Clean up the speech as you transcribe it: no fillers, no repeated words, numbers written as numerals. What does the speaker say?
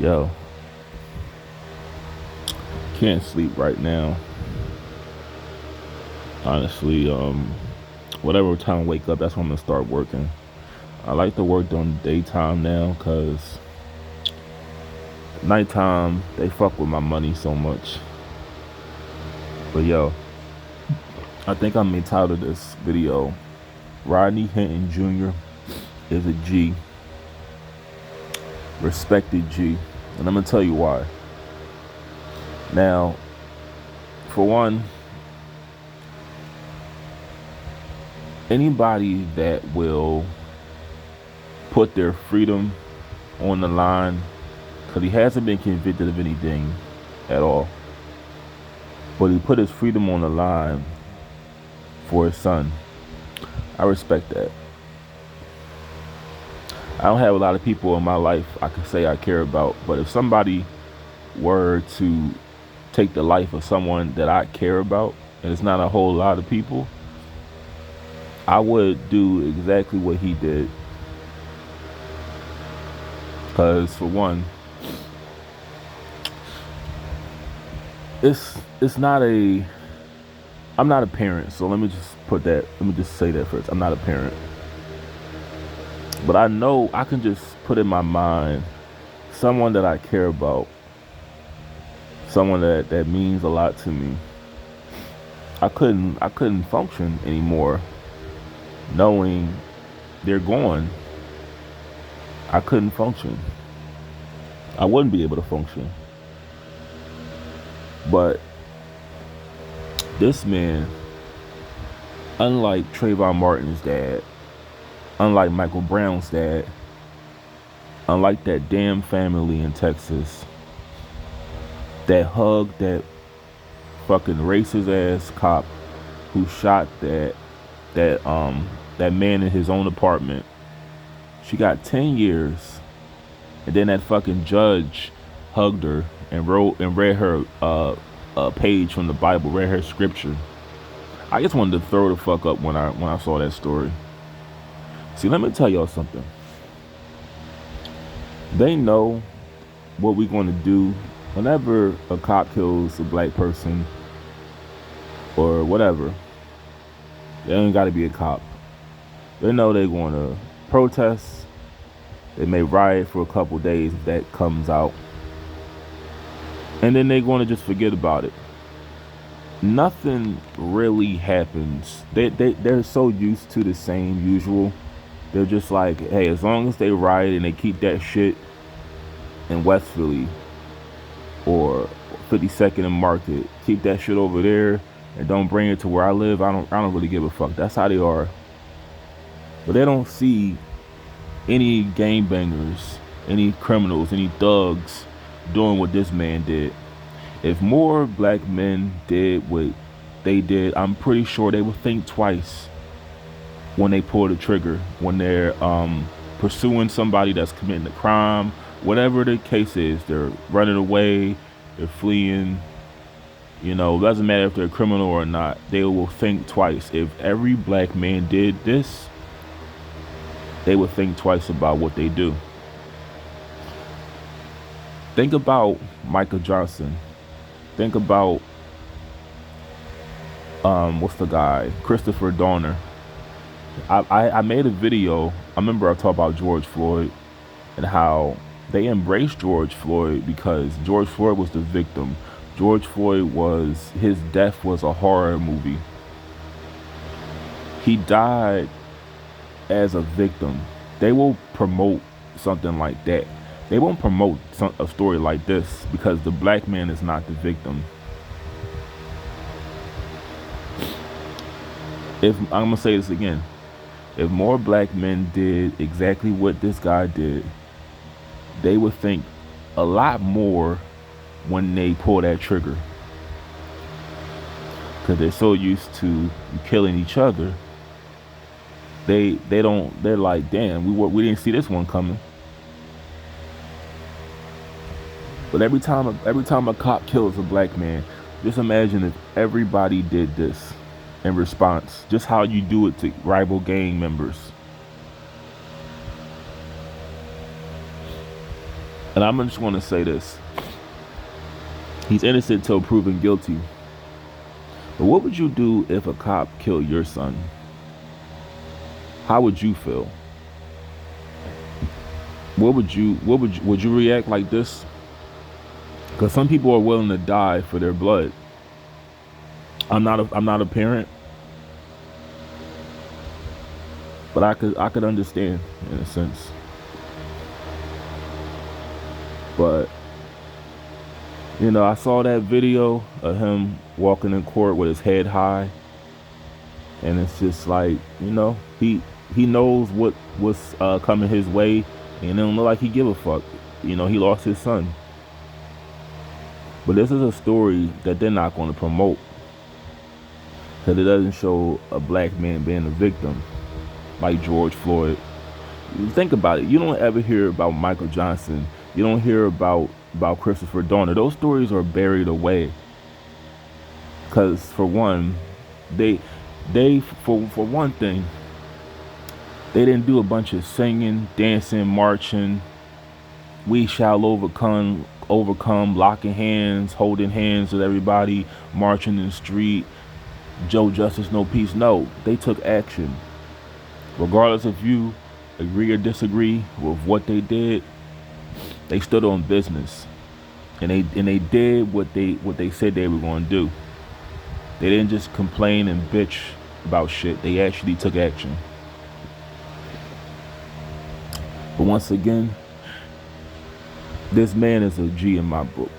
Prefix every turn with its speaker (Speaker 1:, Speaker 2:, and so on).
Speaker 1: Yo, can't sleep right now. Honestly, whatever time I wake up, that's when I'm gonna start working. I like to work during the daytime now because nighttime they fuck with my money so much. But yo, I think I'm entitled to this video. Rodney Hinton Jr. is a G, respected G, and I'm gonna tell you why. Now, for one, anybody that will put their freedom on the line, because he hasn't been convicted of anything at all, but he put his freedom on the line for his son. I respect that. I don't have a lot of people in my life I could say I care about, but if somebody were to take the life of someone that I care about, and it's not a whole lot of people, I would do exactly what he did. Because for one, it's not a I'm not a parent, so let me just say that first. I'm not a parent. But I know I can just put in my mind someone that I care about, someone that means a lot to me. I couldn't function anymore knowing they're gone. I couldn't function. I wouldn't be able to function. But this man, unlike Trayvon Martin's dad, unlike Michael Brown's dad, unlike that damn family in Texas that hugged that fucking racist ass cop who shot that man in his own apartment. She got 10 years, and then that fucking judge hugged her and read her a page from the Bible, read her scripture. I just wanted to throw the fuck up when I saw that story. See, let me tell y'all something. They know what we're going to do whenever a cop kills a black person or whatever. They ain't got to be a cop. They know they're going to protest. They may riot for a couple days if that comes out. And then they're going to just forget about it. Nothing really happens. They're so used to the same usual. They're just like, hey, as long as they riot and they keep that shit in West Philly or 52nd and Market, keep that shit over there and don't bring it to where I live, I don't really give a fuck. That's how they are. But they don't see any gangbangers, any criminals, any thugs doing what this man did. If more black men did what they did, I'm pretty sure they would think twice when they pull the trigger, when they're pursuing somebody that's committing a crime, whatever the case is. They're running away, they're fleeing. You know, it doesn't matter if they're a criminal or not. They will think twice. If every black man did this, they would think twice about what they do. Think about Michael Johnson. Think about what's the guy? Christopher Dorner. I made a video. I remember I talked about George Floyd and how they embraced George Floyd because George Floyd was the victim. George Floyd his death was a horror movie. He died as a victim. They will promote something like that. They won't promote a story like this because the black man is not the victim. I'm gonna say this again. If more black men did exactly what this guy did, they would think a lot more when they pull that trigger. Because they're so used to killing each other. They're like, damn, we didn't see this one coming. But every time a cop kills a black man, just imagine if everybody did this in response. Just how you do it to rival gang members. And I'm just going to say this. He's innocent till proven guilty. But what would you do if a cop killed your son? How would you feel? Would you react like this? Because some people are willing to die for their blood. I'm not a parent, but I could understand in a sense. But I saw that video of him walking in court with his head high, and it's just like, he knows what's coming his way, and it don't look like he give a fuck. He lost his son. But this is a story that they're not going to promote, because it doesn't show a black man being a victim like George Floyd. Think about it. You don't ever hear about Michael Johnson. You don't hear about Christopher Dorner. Those stories are buried away. Because for one, for one thing, they didn't do a bunch of singing, dancing, marching. We shall overcome, locking hands, holding hands with everybody, marching in the street. Joe Justice, no peace. No, they took action. Regardless if you agree or disagree with what they did, they stood on business, and they did what they said they were going to do. They didn't just complain and bitch about shit. They actually took action. But once again, this man is a G in my book.